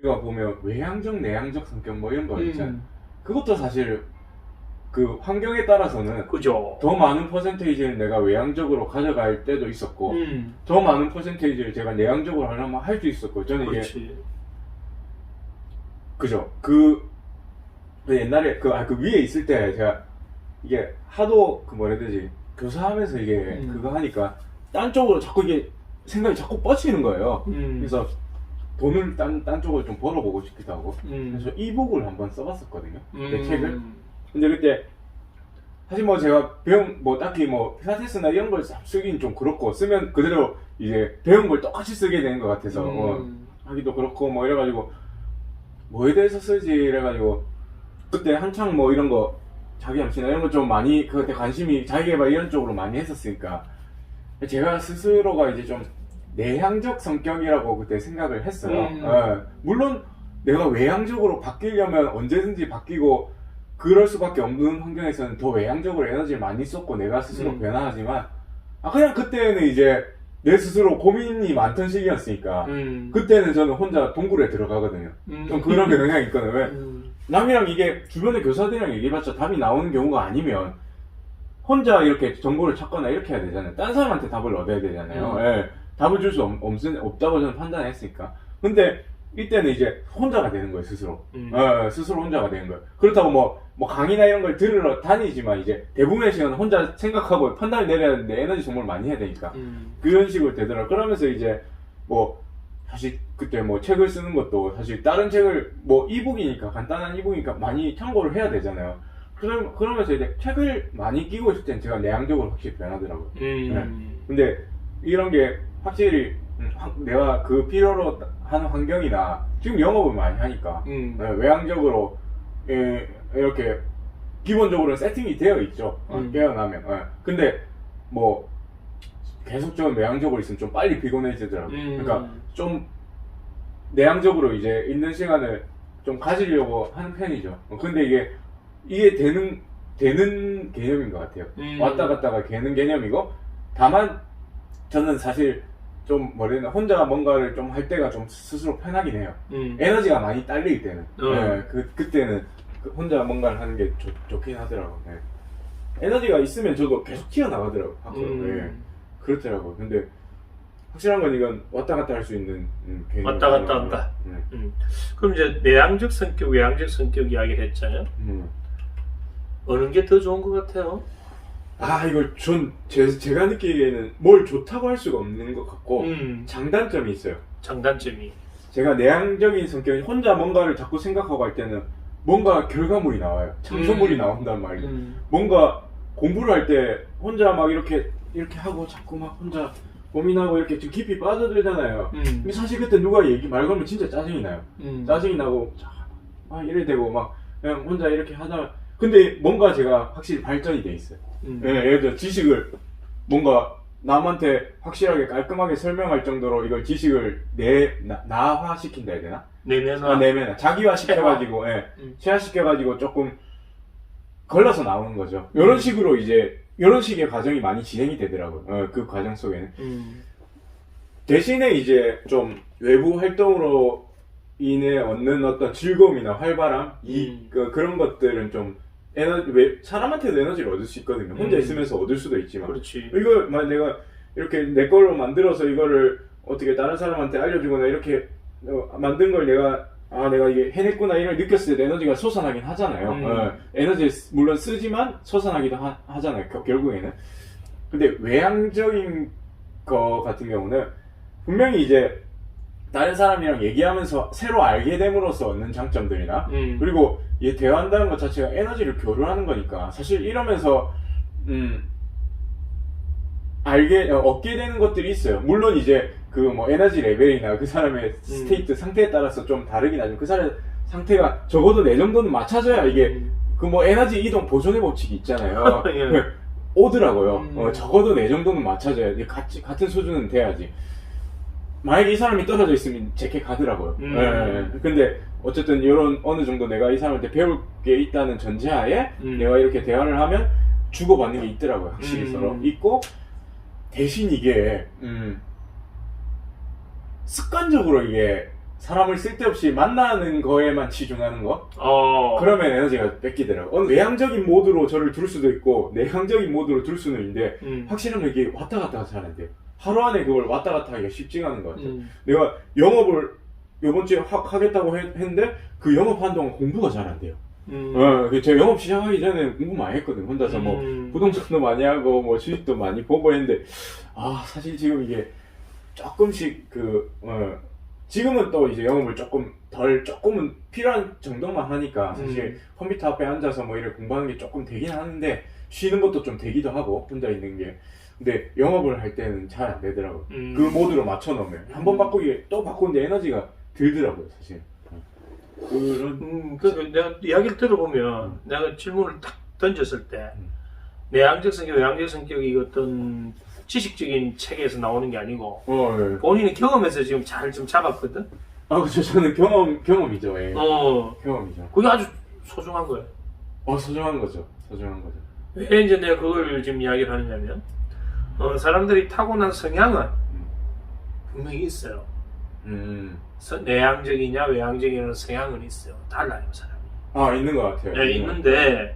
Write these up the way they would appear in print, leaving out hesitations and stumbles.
우리가 보면 외향적, 내향적 성격 뭐 이런 거 있잖아요. 그것도 사실 그 환경에 따라서는 그죠. 더 많은 퍼센테이지를 내가 외향적으로 가져갈 때도 있었고 더 많은 퍼센테이지를 제가 내향적으로 하려면 할 수 있었고 저는 이게 그렇지. 그죠. 그 옛날에 그 위에 있을 때 제가 이게 하도 그 뭐라 해야 되지 교사하면서 이게 그거 하니까 딴 쪽으로 자꾸 이게 생각이 자꾸 뻗치는 거예요. 그래서 돈을 딴 쪽으로 좀 벌어보고 싶기도 하고 그래서 이북을 한번 써봤었거든요. 내 책을. 근데 그때 사실 뭐 제가 배운 뭐 딱히 뭐 필라테스나 이런 걸 쓰긴 좀 그렇고 쓰면 그대로 이제 배운 걸 똑같이 쓰게 되는 것 같아서 하기도 그렇고 뭐 이래가지고 뭐에 대해서 쓰지 이래가지고 그때 한창 뭐 이런 거 자기 암시나 이런 거 좀 많이 그때 관심이 자기개발 이런 쪽으로 많이 했었으니까 제가 스스로가 이제 좀 내향적 성격이라고 그때 생각을 했어요. 예. 물론 내가 외향적으로 바뀌려면 언제든지 바뀌고 그럴 수밖에 없는 환경에서는 더 외향적으로 에너지를 많이 썼고 내가 스스로 변화하지만 그냥 그때는 이제 내 스스로 고민이 많던 시기였으니까 그때는 저는 혼자 동굴에 들어가거든요. 좀 그런 경향이 있거든요. 왜? 남이랑 이게 주변의 교사들이랑 얘기해봤자 답이 나오는 경우가 아니면 혼자 이렇게 정보를 찾거나 이렇게 해야 되잖아요. 딴 사람한테 답을 얻어야 되잖아요. 예. 답을 줄 수 없다고 저는 판단했으니까. 근데 이때는 이제 혼자가 되는 거예요, 스스로. 스스로 혼자가 되는 거예요. 그렇다고 뭐 강의나 이런 걸 들으러 다니지만 이제 대부분의 시간은 혼자 생각하고 판단을 내려야 되는데 에너지 소모를 많이 해야 되니까. 그런 식으로 되더라고요. 그러면서 이제 뭐 사실 그때 뭐 책을 쓰는 것도 사실 다른 책을 뭐 이북이니까 간단한 이북이니까 많이 참고를 해야 되잖아요. 그러면서 이제 책을 많이 끼고 있을 땐 제가 내향적으로 확실히 변하더라고요. 네. 근데 이런 게 확실히 내가 그 필요로 하는 환경이나 지금 영업을 많이 하니까 외향적으로 이렇게 기본적으로 세팅이 되어 있죠. 깨어나면. 근데 뭐 계속적으로 내향적으로 있으면 좀 빨리 피곤해지더라고요. 그러니까 좀 내향적으로 이제 있는 시간을 좀 가지려고 하는 편이죠. 근데 이게 되는 개념인 것 같아요. 왔다 갔다가 되는 개념이고, 다만 저는 사실 좀 뭐래나 혼자 뭔가를 좀 할 때가 좀 스스로 편하긴 해요. 에너지가 많이 딸릴 때는. 네, 그때는 혼자 뭔가를 하는 게 좋긴 하더라고요. 네. 에너지가 있으면 저도 계속 튀어나가더라고요. 네. 그렇더라고요. 근데 확실한 건 이건 왔다 갔다 할 수 있는 개념. 왔다 갔다 한다. 그럼 이제 내향적 성격, 외향적 성격 이야기를 했잖아요. 어느 게 더 좋은 것 같아요? 이걸 제가 느끼기에는 뭘 좋다고 할 수가 없는 것 같고 장단점이 있어요. 장단점이. 제가 내향적인 성격이 혼자 뭔가를 자꾸 생각하고 할 때는 뭔가 결과물이 나와요. 창조물이 나온단 말이에요. 뭔가 공부를 할 때 혼자 막 이렇게 하고 자꾸 막 혼자 고민하고 이렇게 좀 깊이 빠져들잖아요. 근데 사실 그때 누가 말 걸면 진짜 짜증이 나요. 짜증이 나고 이래 되고 막 그냥 혼자 이렇게 하다가 근데 뭔가 제가 확실히 발전이 돼 있어요. 예를 들어 지식을 뭔가 남한테 확실하게 깔끔하게 설명할 정도로 이걸 지식을 나화시킨다 해야 되나? 내면화. 자기화 시켜가지고, 체화 시켜가지고 조금 걸러서 나오는 거죠. 이런 식으로 이런 식의 과정이 많이 진행이 되더라고요. 그 과정 속에는. 대신에 이제 좀 외부 활동으로 인해 얻는 어떤 즐거움이나 활발함, 그런 것들은 좀 사람한테도 에너지를 얻을 수 있거든요. 혼자 있으면서 얻을 수도 있지만. 그렇지. 이거 내가 이렇게 내 걸로 만들어서 이거를 어떻게 다른 사람한테 알려주거나 이렇게 만든 걸 내가 이게 해냈구나 이걸 느꼈을 때 에너지가 솟아나긴 하잖아요. 에너지 물론 쓰지만 솟아나기도 하잖아요. 결국에는. 근데 외향적인 거 같은 경우는 분명히 이제 다른 사람이랑 얘기하면서 새로 알게 됨으로써 얻는 장점들이나 그리고 대화한다는 것 자체가 에너지를 교류하는 거니까 사실 이러면서 얻게 되는 것들이 있어요. 물론 이제 그 뭐 에너지 레벨이나 그 사람의 스테이트 상태에 따라서 좀 다르긴 하지만 그 사람의 상태가 적어도 내 정도는 맞춰져야 이게 그 뭐 에너지 이동 보존의 법칙이 있잖아요. 오더라고요. 적어도 내 정도는 맞춰져야 같은 수준은 돼야지. 만약에 이 사람이 떨어져 있으면 제게 가더라고요. 근데 어쨌든 이런 어느 정도 내가 이 사람한테 배울 게 있다는 전제하에 내가 이렇게 대화를 하면 주고받는 게 있더라고요. 확실히 서로 있고 대신 이게 습관적으로 이게 사람을 쓸데없이 만나는 거에만 치중하는 거? 어. 그러면 에너지가 뺏기더라고. 외향적인 모드로 저를 둘 수도 있고 내향적인 모드로 둘 수는 있는데 확실한 건 이게 왔다 갔다가 잘 안 돼요. 하루 안에 그걸 왔다 갔다 하기가 쉽지가 않은 것 같아요. 내가 영업을 요번 주에 확 하겠다고 했는데 그 영업하는 동안 공부가 잘 안 돼요. 제가 영업 시작하기 전에 공부 많이 했거든. 혼자서 뭐 부동산도 많이 하고 뭐 주식도 많이 보고 했는데 사실 지금 이게 조금씩 지금은 또 이제 영업을 조금은 필요한 정도만 하니까 사실 컴퓨터 앞에 앉아서 뭐 이렇게 공부하는 게 조금 되긴 하는데 쉬는 것도 좀 되기도 하고 혼자 있는 게. 근데 영업을 할 때는 잘 안 되더라고요. 그 모드로 맞춰 놓으면 한 번 바꾸기 또 바꾸는데 에너지가 들더라고요, 사실. 그래서 내가 이야기를 들어보면 내가 질문을 딱 던졌을 때 내향적 성격, 외향적 성격이 어떤 지식적인 책에서 나오는 게 아니고 네. 본인의 경험에서 지금 잘 좀 잡았거든. 그렇죠. 저는 경험이죠. 예. 경험이죠. 그게 아주 소중한 거예요. 소중한 거죠. 소중한 거죠. 왜 이제 내가 그걸 지금 이야기를 하느냐면 사람들이 타고난 성향은 분명히 있어요. 내향적이냐 외향적이냐는 성향은 있어요. 달라요, 사람이. 있는 것 같아요. 네, 있는데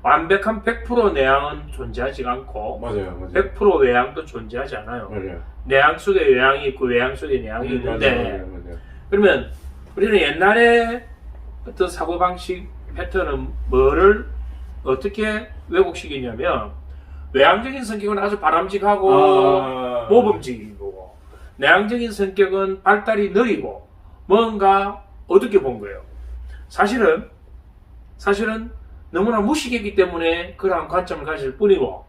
완벽한 100% 내향은 존재하지 않고 맞아요. 100% 외향도 존재하지 않아요. 맞아요. 내향 속에 외향이 있고 외향 속에 내향이 있는데 맞아요. 그러면 우리는 옛날에 어떤 사고방식 패턴은 뭐를 어떻게 왜곡시키냐면 외향적인 성격은 아주 바람직하고 모범적인 거고 내향적인 성격은 발달이 느리고 뭔가 어둡게 본 거예요. 사실은 너무나 무식했기 때문에 그러한 관점을 가질 뿐이고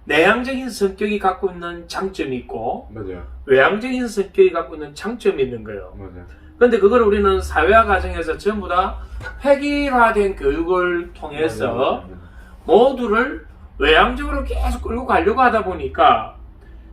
내향적인 성격이 갖고 있는 장점이 있고 맞아요. 외향적인 성격이 갖고 있는 장점이 있는 거예요. 맞아요. 그런데 그걸 우리는 사회화 과정에서 전부 다 획일화된 교육을 통해서 맞아요. 모두를 외향적으로 계속 끌고 가려고 하다 보니까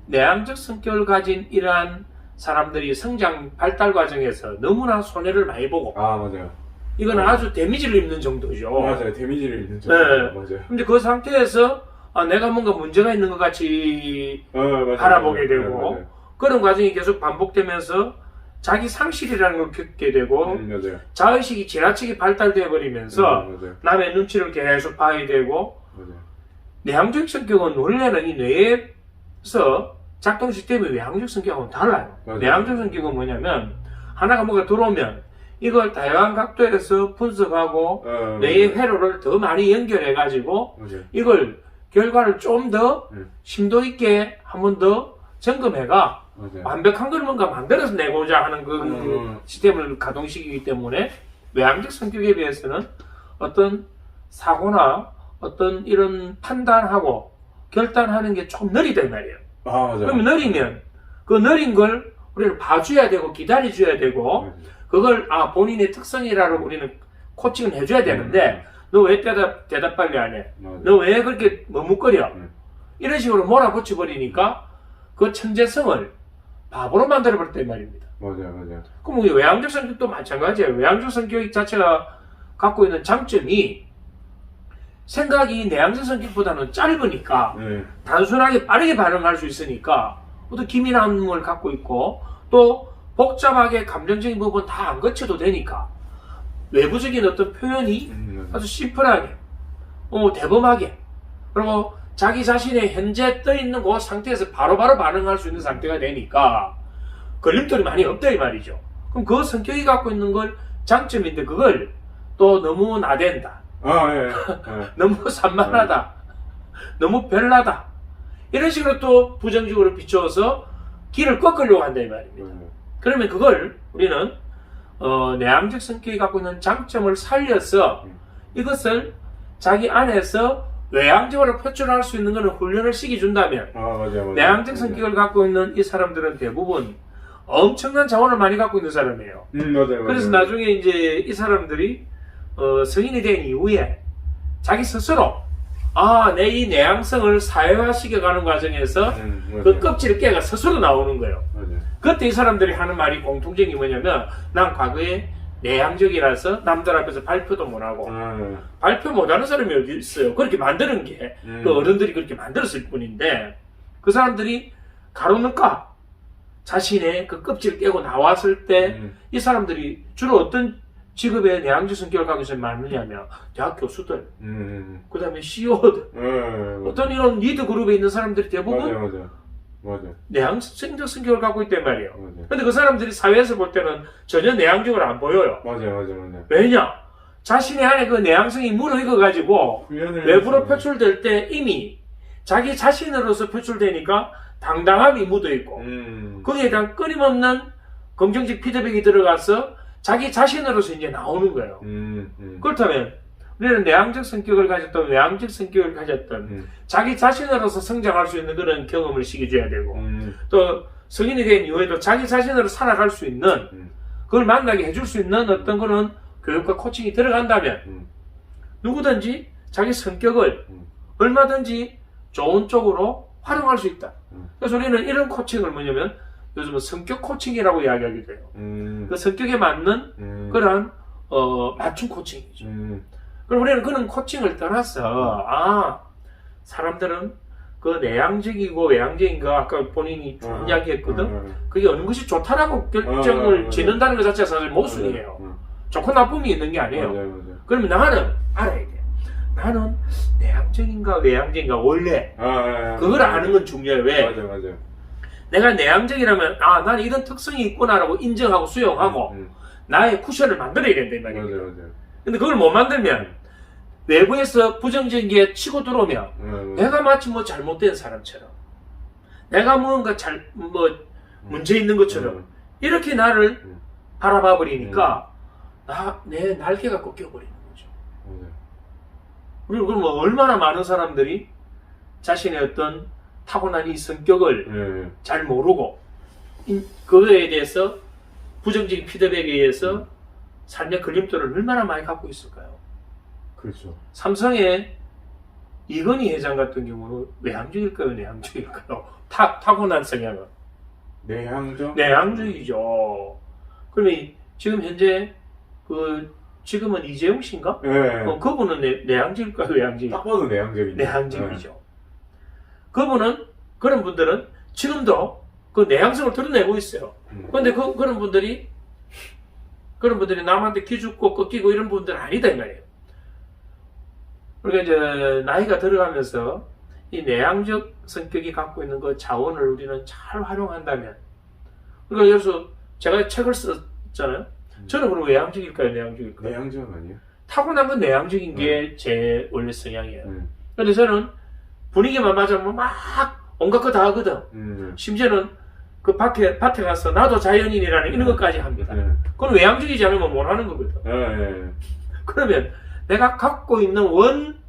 내향적 성격을 가진 이러한 사람들이 성장 발달 과정에서 너무나 손해를 많이 보고 맞아요. 이건 아주 데미지를 입는 정도죠. 맞아요. 데미지를 입는 정도. 네. 맞아요. 근데 그 상태에서 내가 뭔가 문제가 있는 것 같이 맞아요. 바라보게 되고 맞아요. 그런 과정이 계속 반복되면서 자기 상실이라는 걸 겪게 되고 맞아요. 자의식이 지나치게 발달되어 버리면서 맞아요. 남의 눈치를 계속 봐야 되고 맞아요. 내향적 성격은 원래는 이 뇌에서 작동 시스템이 외향적 성격하고는 달라요. 맞아요. 내향적 성격은 뭐냐면 하나가 뭐가 들어오면 이걸 다양한 각도에서 분석하고 뇌의 회로를 더 많이 연결해 가지고 맞아요. 이걸 결과를 좀 더 심도 있게 한 번 더 점검해가 맞아요. 완벽한 걸 뭔가 만들어서 내고자 하는 그 시스템을 가동시키기 때문에 외향적 성격에 비해서는 어떤 사고나 어떤 이런 판단하고 결단하는 게 좀 느리다 이 말이에요. 맞아요. 그러면 느리면 그 느린 걸 우리는 봐줘야 되고 기다려줘야 되고 그걸 본인의 특성이라고 우리는 코칭을 해줘야 되는데 너 왜 대답 빨리 안 해? 너 왜 그렇게 머뭇거려? 이런 식으로 몰아붙여 버리니까 그 천재성을 바보로 만들어버렸단 말입니다. 맞아요. 그럼 우리 외향적 성격도 마찬가지예요. 외향적 성격 자체가 갖고 있는 장점이 생각이 내향적 성격보다는 짧으니까 단순하게 빠르게 반응할 수 있으니까 어떤 기민함을 갖고 있고 또 복잡하게 감정적인 부분 다 안 거쳐도 되니까 외부적인 어떤 표현이 아주 심플하게 대범하게 그리고 자기 자신의 현재 떠있는 그 상태에서 바로바로 반응할 수 있는 상태가 되니까 걸림돌이 많이 없다 이 말이죠. 그럼 그 성격이 갖고 있는 걸 장점인데 그걸 또 너무 나댄다. 너무 산만하다. 너무 별나다. 이런 식으로 또 부정적으로 비춰서 길을 꺾으려고 한다 이 말입니다. 그러면 그걸 우리는 내향적 성격이 갖고 있는 장점을 살려서 이것을 자기 안에서 외향적으로 표출할 수 있는 것을 훈련을 시켜준다면 맞아요. 내향적 성격을 갖고 있는 이 사람들은 대부분 엄청난 자원을 많이 갖고 있는 사람이에요. 맞아요. 그래서 나중에 이제 이 사람들이 성인이 된 이후에 자기 스스로 내 이 내향성을 사회화시켜가는 과정에서 그 껍질을 깨가 스스로 나오는 거예요. 맞아요. 그때 이 사람들이 하는 말이 공통적인 게 뭐냐면 난 과거에 내향적이라서 남들 앞에서 발표도 못하고 발표 못하는 사람이 어디 있어요. 그렇게 만드는 게 그 어른들이 그렇게 만들었을 뿐인데 그 사람들이 가로는까 자신의 그 껍질을 깨고 나왔을 때 이 사람들이 주로 어떤 직업의 내향적 성격을 가지고 있으면 많느냐면 대학 교수들, 그 다음에 CEO들, 어떤 이런 리드 그룹에 있는 사람들이 대부분 맞아. 내향적 성격을 갖고 있단 말이에요. 맞아. 근데 그 사람들이 사회에서 볼 때는 전혀 내향적으로 안 보여요. 맞아. 왜냐? 자신의 안에 그 내향성이 무르익어가지고 외부로 표출될 때 이미 자기 자신으로서 표출되니까 당당함이 묻어있고 거기에 대한 끊임없는 긍정적 피드백이 들어가서 자기 자신으로서 이제 나오는 거예요. 그렇다면 우리는 내향적 성격을 가졌던 외향적 성격을 가졌던 자기 자신으로서 성장할 수 있는 그런 경험을 시켜줘야 되고 또 성인이 된 이후에도 자기 자신으로 살아갈 수 있는 그걸 만나게 해줄 수 있는 어떤 거는 교육과 코칭이 들어간다면 누구든지 자기 성격을 얼마든지 좋은 쪽으로 활용할 수 있다. 그래서 우리는 이런 코칭을 뭐냐면 요즘은 성격 코칭이라고 이야기하기도 해요. 그 성격에 맞는 그런 맞춤 코칭이죠. 그럼 우리는 그런 코칭을 떠나서 사람들은 그 내향적이고 외향적인 거 아까 본인이 이야기했거든. 그게 어느 것이 좋다라고 결정을 짓는다는 것 자체가 사실 모순이에요. 좋고 나쁨이 있는 게 아니에요. 맞아. 그러면 나는 알아야 돼. 나는 내향적인가 외향적인가 원래 그걸 아는 건 중요해요. 왜? 맞아. 내가 내향적이라면 나는 이런 특성이 있구나라고 인정하고 수용하고 나의 쿠션을 만들어야 된다 이 말이에요. 맞아. 근데 그걸 못 만들면 외부에서 부정적인 게 치고 들어오면 내가 마치 뭐 잘못된 사람처럼 내가 뭔가 문제 있는 것처럼 이렇게 나를 바라봐 버리니까 내 날개가 꺾여버리는 거죠. 그리고 그럼 얼마나 많은 사람들이 자신의 어떤 타고난 이 성격을 잘 모르고 그거에 대해서 부정적인 피드백에 의해서 삶의 걸림돌을 얼마나 많이 갖고 있을까요? 그렇죠. 삼성의 이건희 회장 같은 경우는 외향적일까요? 내향적일까요? 타고난 성향은? 내향적이죠. 그러면 지금 현재 지금은 이재용 씨인가? 네. 그분은 내향적일까요? 외향적일까요? 딱 봐도 내향적이죠. 내향적이죠. 그분은 그런 분들은 지금도 그 내향성을 드러내고 있어요. 그런데 그런 분들이 남한테 기죽고 꺾이고 이런 분들은 아니다 이 말이에요. 그러니까 이제 나이가 들어가면서 이 내향적 성격이 갖고 있는 그 자원을 우리는 잘 활용한다면, 그러니까 여기서 제가 책을 썼잖아요. 저는 그럼 외향적일까요, 내향적일까요? 내향적 아니에요? 타고난 건 내향적인 게 제 원래 성향이에요. 그런데 저는 분위기만 맞으면 막 온갖 거 다 하거든. 심지어는 그 밭에 가서 나도 자연인이라는 이런 것까지 합니다. 그건 외향적이지 않으면 못 하는 거거든. 그러면 내가 갖고 있는 원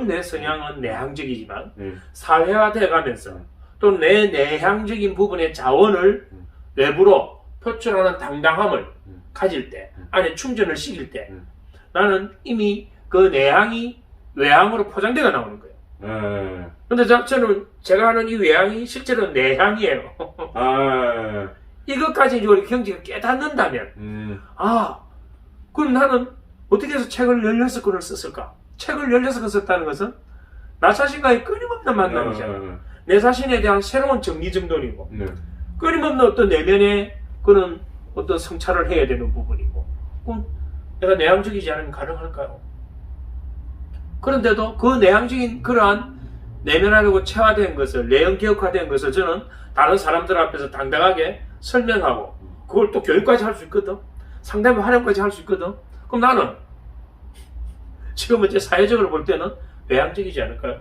내 성향은 내향적이지만 사회화돼 가면서 또 내 내향적인 부분의 자원을 외부로 표출하는 당당함을 가질 때, 안에 충전을 시킬 때 나는 이미 그 내향이 외향으로 포장돼가 나오는 거예요. 근데 저는 제가 하는 이 외향이 실제로 내향이에요. 이것까지 이제 우리 경지가 깨닫는다면 그럼 나는 어떻게 해서 책을 16권을 썼을까? 책을 16권 썼다는 것은 나 자신과의 끊임없는 만남이잖아요. 내 자신에 대한 새로운 정리정돈이고 끊임없는 어떤 내면의 그런 어떤 성찰을 해야 되는 부분이고, 그럼 내가 내향적이지 않으면 가능할까요? 그런데도 그 내향적인 그러한 내면화되고 체화된 것을, 내형 개혁화된 것을 저는 다른 사람들 앞에서 당당하게 설명하고 그걸 또 교육까지 할 수 있거든. 상담 활용까지 할 수 있거든. 그럼 나는 지금 이제 사회적으로 볼 때는 외향적이지 않을까요?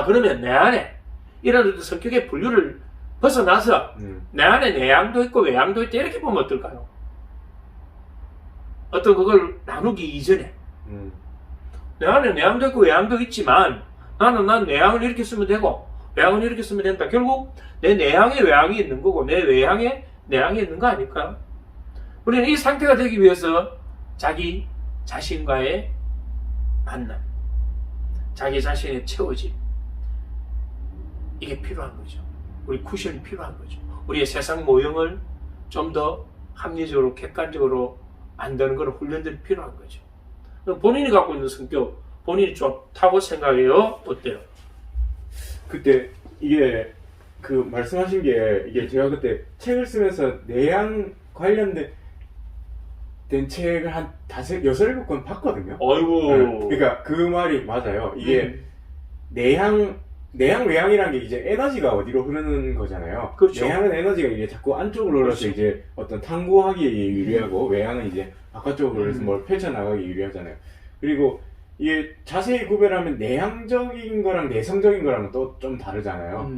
그러면 내 안에 이런 성격의 분류를 벗어나서 내 안에 내향도 있고 외향도 있다 이렇게 보면 어떨까요? 어떤 그걸 나누기 이전에 내 안에 내향도 있고 외향도 있지만 난 내향을 이렇게 쓰면 되고 외향을 이렇게 쓰면 된다. 결국 내 내향에 외향이 있는 거고 내 외향에 내향이 있는 거 아닐까요? 우리는 이 상태가 되기 위해서 자기 자신과의 만남, 자기 자신의 채워짐, 이게 필요한 거죠. 우리 쿠션이 필요한 거죠. 우리의 세상 모형을 좀 더 합리적으로 객관적으로 만드는 그런 훈련들이 필요한 거죠. 본인이 갖고 있는 성격, 본인이 좋다고 생각해요? 어때요? 그때 이게 그 말씀하신 게 이게 제가 그때 책을 쓰면서 내양 관련된 책을 한 6-7권 봤거든요. 어이구. 그러니까 그 말이 맞아요. 이게 내양 외양이라는 게 이제 에너지가 어디로 흐르는 거잖아요. 그렇죠. 내양은 에너지가 이게 자꾸 안쪽으로 흘러서 그렇죠. 이제 어떤 탐구하기에 유리하고 외양은 이제 바깥쪽으로 흘러서 뭘 펼쳐나가기 유리하잖아요. 그리고 이게 자세히 구별하면 내향적인 거랑 내성적인 거랑은 또 좀 다르잖아요.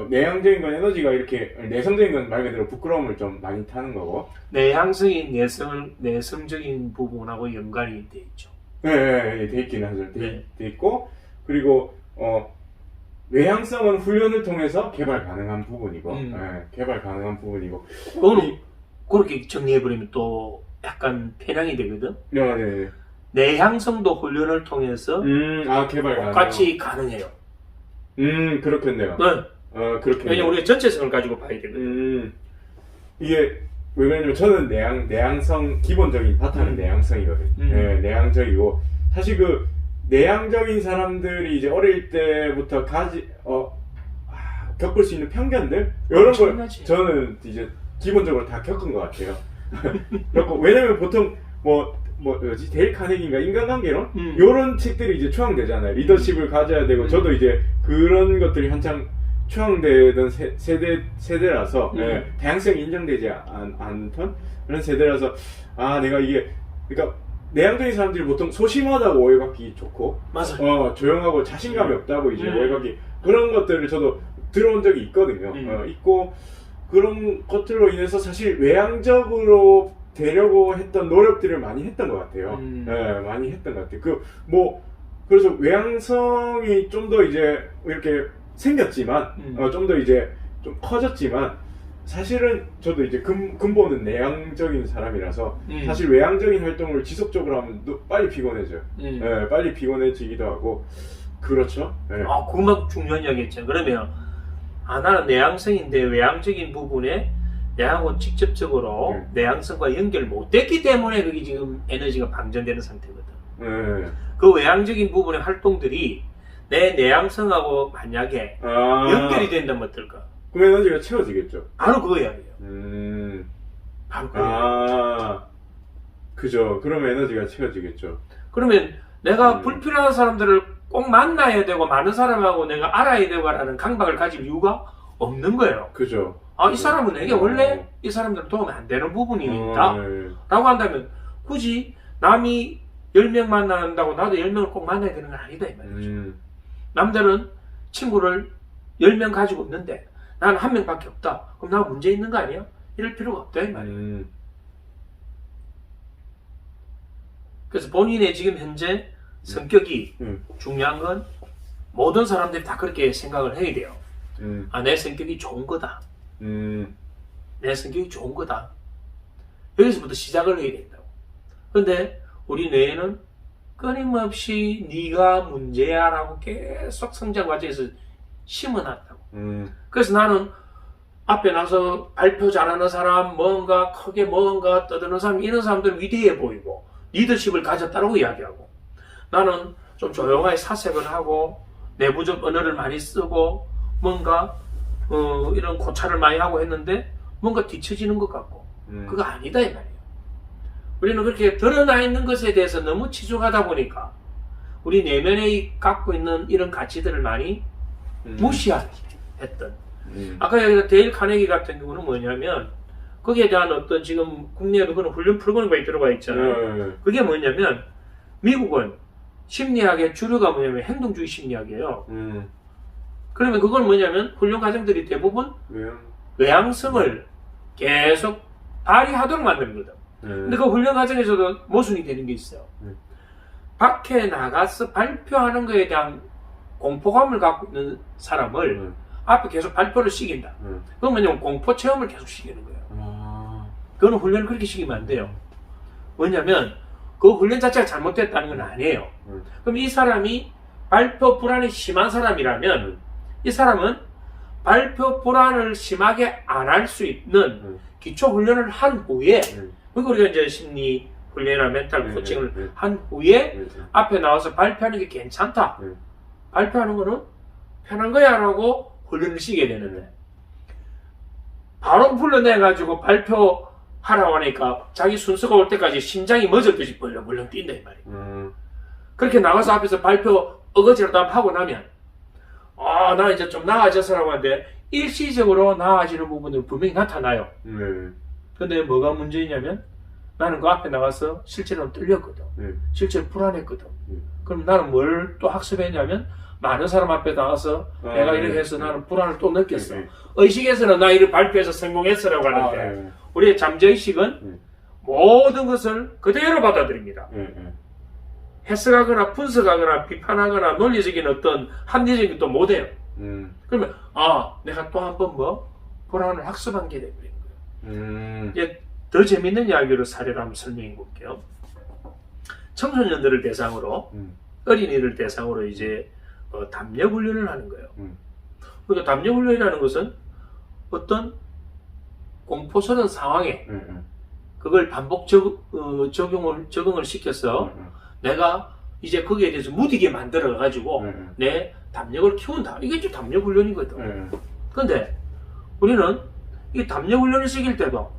내향적인 건 에너지가 이렇게, 내성적인 건 말 그대로 부끄러움을 좀 많이 타는 거고. 내향성이 내성적인 부분하고 연관이 돼 있죠. 네, 돼 있긴 하죠. 네. 돼 있고, 그리고, 외향성은 훈련을 통해서 개발 가능한 부분이고, 개발 가능한 부분이고. 그거는 그렇게 정리해버리면 또 약간 편향이 되거든. 네. 내향성도 훈련을 통해서 개발 가능. 똑같이 가능해요. 그렇겠네요. 네. 그렇겠네요. 왜냐면 우리가 전체성을 가지고 봐야 되거든. 이게 왜 그러냐면 저는 내향성 기본적인 바탕은 내향성이거든요. 네, 내향적이고 사실 그 내향적인 사람들이 이제 어릴 때부터 겪을 수 있는 편견들 이런 걸 저는 이제 기본적으로 다 겪은 것 같아요. 왜냐면 보통 뭐지 데일 카네기인가 인간관계론 이런 책들이 이제 추앙되잖아요. 리더십을 가져야 되고 저도 이제 그런 것들이 한창 추앙되던 세대라서 다양성이 인정되지 않던 그런 세대라서 내가 이게 그러니까 내향적인 사람들이 보통 소심하다고 오해받기 좋고 맞아요. 조용하고 자신감이 없다고 이제 오해받기 그런 것들을 저도 들어온 적이 있거든요. 있고 그런 것들로 인해서 사실 외향적으로 되려고 했던 노력들을 많이 했던 것 같아요. 많이 했던 것 같아요. 그래서 외향성이 좀 더 이제 이렇게 생겼지만, 좀 더 이제 좀 커졌지만, 사실은 저도 이제 근본은 내향적인 사람이라서, 사실 외향적인 활동을 지속적으로 하면 빨리 피곤해져요. 빨리 피곤해지기도 하고, 그렇죠. 그만 중요한 이야기했죠. 그러면, 나는 내향성인데 외향적인 부분에 내하고 직접적으로 내향성과 연결 못됐기 때문에 그게 지금 에너지가 방전되는 상태거든. 그 외향적인 부분의 활동들이 내 내향성하고 만약에 연결이 된다면 어떨까? 그럼 에너지가 채워지겠죠. 바로 그거 이야기예요. 바로 그거. 그죠. 그러면 에너지가 채워지겠죠. 그러면 내가 불필요한 사람들을 꼭 만나야 되고 많은 사람하고 내가 알아야 되고 라는 강박을 가질 이유가 없는 거예요. 그죠. 이 사람은 내게 원래 이 사람들은 도움이 안 되는 부분이 있다 라고 한다면 굳이 남이 10명 만난다고 나도 10명을 꼭 만나야 되는 건 아니다 이 말이죠. 남들은 친구를 10명 가지고 있는데 나는 1명밖에 없다. 그럼 나 문제 있는 거 아니야? 이럴 필요가 없다 이 말이에요. 그래서 본인의 지금 현재 성격이 중요한 건 모든 사람들이 다 그렇게 생각을 해야 돼요. 내 성격이 좋은 거다. 내 성격이 좋은 거다. 여기서부터 시작을 해야 된다고. 근데 우리 뇌에는 끊임없이 네가 문제야 라고 계속 성장 과정에서 심어놨다고. 그래서 나는 앞에 나서 발표 잘하는 사람, 뭔가 크게 뭔가 떠드는 사람, 이런 사람들은 위대해 보이고 리더십을 가졌다고 이야기하고, 나는 좀 조용하게 사색을 하고 내부적 언어를 많이 쓰고 뭔가 이런 고찰을 많이 하고 했는데 뭔가 뒤처지는 것 같고 그거 아니다 이 말이에요. 우리는 그렇게 드러나 있는 것에 대해서 너무 치중하다 보니까 우리 내면에 갖고 있는 이런 가치들을 많이 무시했던 아까 얘기한 데일 카네기 같은 경우는 뭐냐면 거기에 대한 어떤 지금 국내에도 그런 훈련 프로그램이 많이 들어가 있잖아요. 그게 뭐냐면 미국은 심리학의 주류가 뭐냐면 행동주의 심리학이에요. 그러면 그건 뭐냐면 훈련 과정들이 대부분 외향성을 계속 발휘하도록 만드는 거다. 근데 그 훈련 과정에서도 모순이 되는 게 있어요. 밖에 나가서 발표하는 거에 대한 공포감을 갖고 있는 사람을 앞에 계속 발표를 시킨다. 그건 뭐냐면 공포 체험을 계속 시키는 거예요. 그거는 훈련을 그렇게 시키면 안 돼요. 왜냐면 그 훈련 자체가 잘못됐다는 건 아니에요. 그럼 이 사람이 발표 불안이 심한 사람이라면 이 사람은 발표 불안을 심하게 안 할 수 있는 기초 훈련을 한 후에 그리고 우리가 이제 심리 훈련이나 멘탈 코칭을 한 후에 앞에 나와서 발표하는 게 괜찮다. 발표하는 거는 편한 거야 라고 훈련을 시게 되는데 바로 불러내가지고 발표하라고 하니까 자기 순서가 올 때까지 심장이 멎었듯이 벌렁벌렁 뛴다 이 말이에요. 그렇게 나가서 앞에서 발표 어거지라도 한번 하고 나면 나 이제 좀 나아졌어라고 하는데 일시적으로 나아지는 부분은 분명히 나타나요. 근데 뭐가 문제냐면 나는 그 앞에 나가서 실제로 떨렸거든. 실제로 불안했거든. 그럼 나는 뭘 또 학습했냐면 많은 사람 앞에 나가서 내가 이렇게 해서 나는 불안을 또 느꼈어. 의식에서는 나 이를 발표해서 성공했어라고 하는데 우리의 잠재의식은 모든 것을 그대로 받아들입니다. 해석하거나 분석하거나 비판하거나 논리적인 어떤 합리적인 것도 못해요. 그러면 내가 또 한 번 불안을 학습한 게 되버리는 거예요. 이제 더 재밌는 이야기로 사례를 한번 설명해 볼게요. 청소년들을 대상으로 어린이를 대상으로 이제 담력 훈련을 하는 거예요. 그러니까 담력 훈련이라는 것은 어떤 공포스러운 상황에 그걸 반복 적응을 시켜서 내가 이제 거기에 대해서 무디게 만들어 가지고 내 담력을 키운다. 이게 이제 담력 훈련이거든. 근데 우리는 이 담력 훈련을 시킬 때도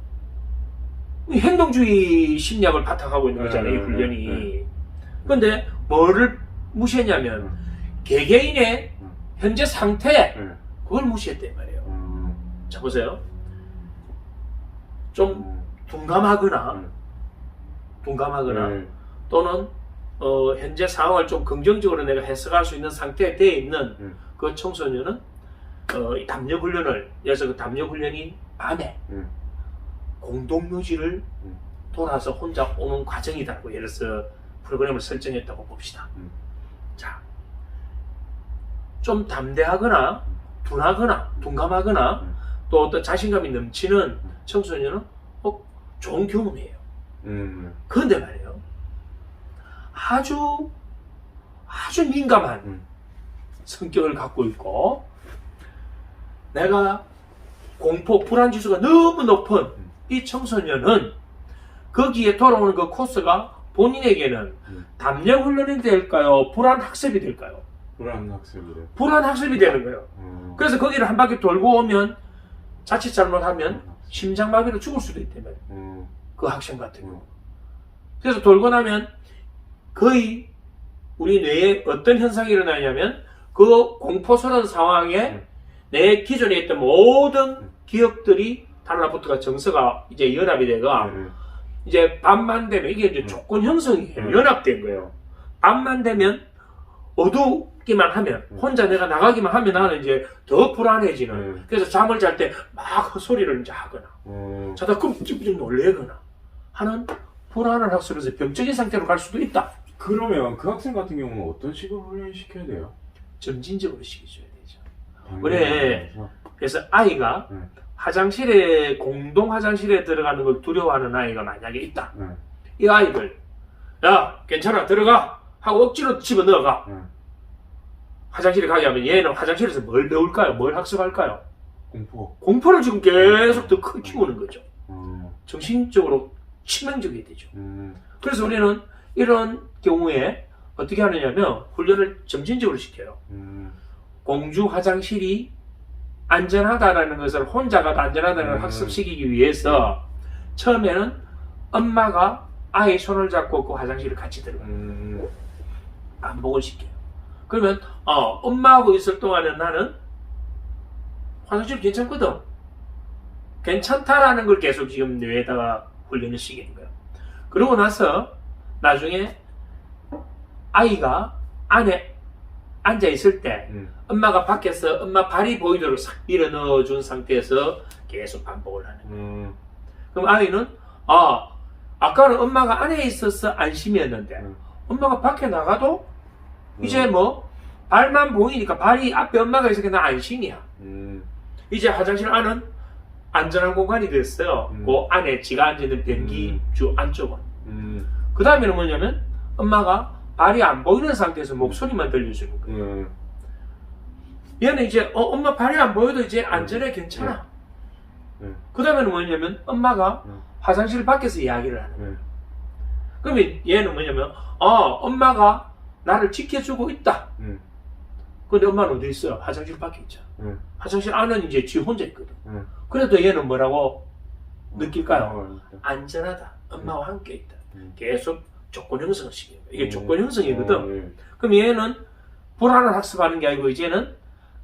이 행동주의 심리학을 바탕하고 있는 거잖아요. 이 훈련이. 근데 뭐를 무시했냐면 개개인의 현재 상태 그걸 무시했단 말이에요. 자 보세요. 좀 둔감하거나 또는 현재 상황을 좀 긍정적으로 내가 해석할 수 있는 상태에 되어 있는 그 청소년은 이 담력 훈련을, 그래서 그 담력 훈련이 밤에 공동묘지를 돌아서 혼자 오는 과정이다라고 예를 들어서 프로그램을 설정했다고 봅시다. 자, 좀 담대하거나 둔하거나 둔감하거나 또 어떤 자신감이 넘치는 청소년은 좋은 경험이에요. 그런데 말이에요, 아주 민감한 성격을 갖고 있고 내가 공포, 불안 지수가 너무 높은 이 청소년은 거기에 돌아오는 그 코스가 본인에게는 담력 훈련이 될까요? 불안 학습이 될까요? 불안 학습이 되는 거예요. 그래서 거기를 한 바퀴 돌고 오면 자칫 잘못하면 심장마비로 죽을 수도 있다면 그 학생 같은 경우. 그래서 돌고 나면 거의 우리 뇌에 어떤 현상이 일어나냐면 그 공포스러운 상황에 내 기존에 있던 모든 기억들이 달라붙어가 정서가 이제 연합이 되가 이제 밤만 되면 이게 이제 조건 형성이에요. 연합된 거예요. 밤만 되면 어둡기만 하면 혼자 내가 나가기만 하면 나는 이제 더 불안해지는. 그래서 잠을 잘 때 막 헛소리를 이제 하거나 자다 끔찍 놀래거나 하는 불안한 학습에서 병적인 상태로 갈 수도 있다. 그러면 그 학생 같은 경우는 어떤 식으로 훈련시켜야 돼요? 점진적으로 시켜줘야 되죠. 그래서 아이가 화장실에, 공동 화장실에 들어가는 걸 두려워하는 아이가 만약에 있다. 이 아이를 야 괜찮아 들어가 하고 억지로 집어넣어가 화장실에 가게 하면 얘는 화장실에서 뭘 배울까요? 뭘 학습할까요? 공포를 지금 계속 더 크게 키우는 거죠. 정신적으로 치명적이 되죠. 그래서 우리는 이런 경우에 어떻게 하느냐면 훈련을 점진적으로 시켜요. 공주 화장실이 안전하다라는 것을 혼자가 안전하다는 걸 학습시키기 위해서 처음에는 엄마가 아이 손을 잡고 그 화장실을 같이 들어가요. 반복을 시켜요. 그러면 엄마하고 있을 동안은 나는 화장실 괜찮거든. 괜찮다라는 걸 계속 지금 뇌에다가 훈련을 시키는 거예요. 그러고 나서 나중에 아이가 안에 앉아 있을 때 엄마가 밖에서 엄마 발이 보이도록 싹 밀어 넣어준 상태에서 계속 반복을 하는 거예요. 그럼 아이는 아까는 엄마가 안에 있어서 안심이었는데 엄마가 밖에 나가도 이제 뭐 발만 보이니까 발이 앞에 엄마가 있으니까 나 안심이야. 이제 화장실 안은 안전한 공간이 됐어요. 그 안에 지가 앉아있는 변기주 안쪽은. 그 다음에는 뭐냐면 엄마가 발이 안 보이는 상태에서 목소리만 들려주는 거예요. 얘는 이제 엄마 발이 안 보여도 이제 안전해 괜찮아. 그 다음에는 뭐냐면 엄마가 화장실 밖에서 이야기를 하는 거예요. 그러면 얘는 뭐냐면 엄마가 나를 지켜주고 있다. 근데 엄마는 어디 있어? 화장실 밖에 있잖아. 화장실 안은 이제 지 혼자 있거든. 응. 그래도 얘는 뭐라고 느낄까요? 어, 안전하다. 엄마와 함께 있다. 음. 계속 조건 형성을 시키는 거야. 이게 조건 형성이거든. 네. 그럼 얘는 불안을 학습하는 게 아니고 이제는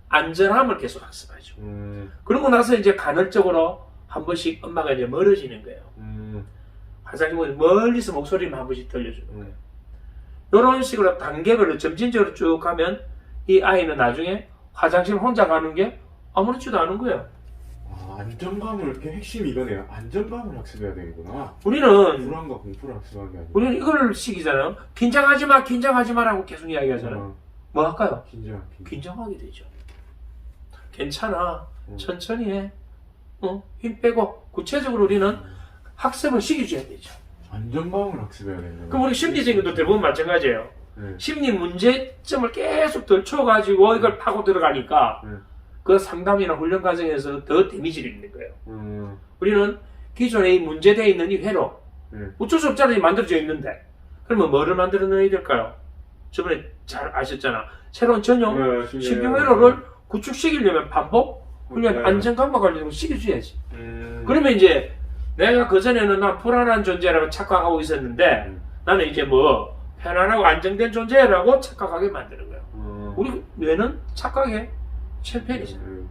안전함을 계속 학습하죠. 그러고 나서 이제 간헐적으로 한 번씩 엄마가 이제 멀어지는 거예요. 화장실 멀리서 목소리만 한 번씩 들려주는 거예요. 이런 식으로 단계별로 점진적으로 쭉 가면 이 아이는 나중에 화장실 혼자 가는 게 아무렇지도 않은 거예요. 아, 안정감을 이렇게 핵심이 이거네요. 안정감을 학습해야 되는구나. 우리는 불안과 공포를 학습하는 게 아니고. 우리는 이걸 시키잖아요. 긴장하지 마, 긴장하지 마라고 계속 이야기하잖아요. 뭐 할까요? 긴장하게 되죠. 괜찮아. 천천히 해. 힘 빼고. 구체적으로 우리는 학습을 시켜줘야 되죠. 안정감을 학습해야 되는 거예요. 그럼 우리 심리적인 것도 대부분 마찬가지예요. 심리 문제점을 계속 덜쳐가지고 이걸 파고 들어가니까 그 상담이나 훈련 과정에서 더 데미지를 입는 거예요. 우리는 기존에 이 문제되어 있는 이 회로 어쩔 수 없잖아요. 만들어져 있는데 그러면 뭐를 만들어 넣어야 될까요? 저번에 잘 아셨잖아. 새로운 전용 신경 회로를 구축시키려면 반복 훈련 안정감과 관련해서 시켜줘야지. 그러면 이제 내가 그전에는 난 불안한 존재라고 착각하고 있었는데 나는 이제 뭐 편안하고 안정된 존재라고 착각하게 만드는 거예요. 우리 뇌는 착각의 챔피언이잖아요.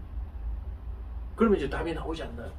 그러면 이제 답이 나오지 않나요?